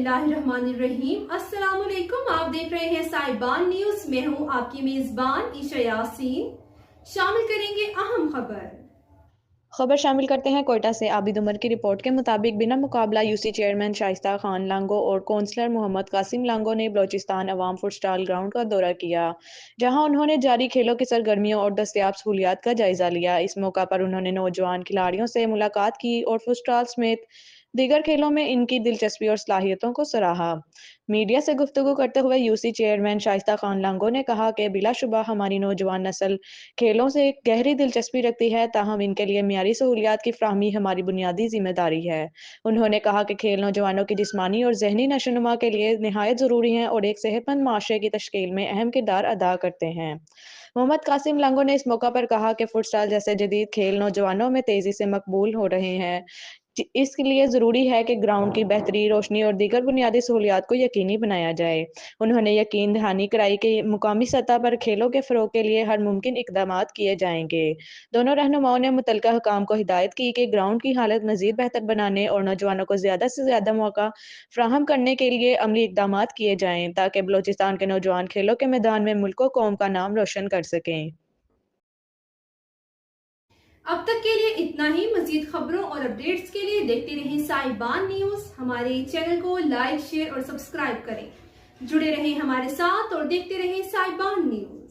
बिस्मिल्लाहिर्रहमानिर्रहीम। अस्सलाम वालेकुम। आप देख रहे हैं साहिबान न्यूज। मैं हूं आपकी मेजबान ईशा यासीन। शामिल करेंगे अहम खबर शामिल करते हैं कोयटा से। आबिद उमर की रिपोर्ट के मुताबिक बिना मुकाबला यूसी चेयरमैन शाइस्ता खान लांगो और कौंसलर मोहम्मद कासिम लांगो ने बलोचिस्तान अवाम फुट स्टॉल ग्राउंड का दौरा किया, जहां उन्होंने जारी खेलों की सरगर्मियों और दस्तयाब सहूलियात का जायजा लिया। इस मौका पर उन्होंने नौजवान खिलाड़ियों से मुलाकात की और फुट स्टॉल समेत दीगर खेलों में इनकी दिलचस्पी और सलाहियतों को सराहा। मीडिया से गुफ्तगू करते हुए यूसी चेयरमैन शाइस्ता खान लांगो ने कहा कि बिलाशुबा हमारी नौजवान नस्ल खेलों से गहरी दिलचस्पी रखती है, ताहम इनके लिए मियारी सहूलियात की फ्राहमी हमारी बुनियादी जिम्मेदारी है। उन्होंने कहा कि खेल नौजवानों की जिस्मानी और जहनी नशोनुमा के लिए निहायत ज़रूरी हैं और एक सेहतमंद माशरे की तश्कील में अहम किरदार अदा करते हैं। मोहम्मद कासिम लांगो ने इस मौका पर कहा कि फुटसाल जैसे जदीद खेल नौजवानों में तेजी से मकबूल हो रहे हैं। इसके लिए ज़रूरी है कि ग्राउंड की बेहतरी, रोशनी और दीगर बुनियादी सहूलियात को यकीनी बनाया जाए। उन्होंने यकीन दहानी कराई कि मुकामी सतह पर खेलों के फ़रोग़ के लिए हर मुमकिन इक़दामात किए जाएंगे। दोनों रहनुमाओं ने मुतल्लिका हुकाम को हिदायत की कि ग्राउंड की हालत मज़ीद बेहतर बनाने और नौजवानों को ज़्यादा से ज़्यादा मौका फ़राहम करने के लिए अमली इक़दामात किए जाएँ, ताकि बलोचिस्तान के नौजवान खेलों के मैदान में मुल्क व कौम का नाम रोशन कर सकें। अब तक के लिए इतना ही। मजीद खबरों और अपडेट्स के लिए देखते रहें साहिबान न्यूज। हमारे चैनल को लाइक, शेयर और सब्सक्राइब करें। जुड़े रहें हमारे साथ और देखते रहें साहिबान न्यूज।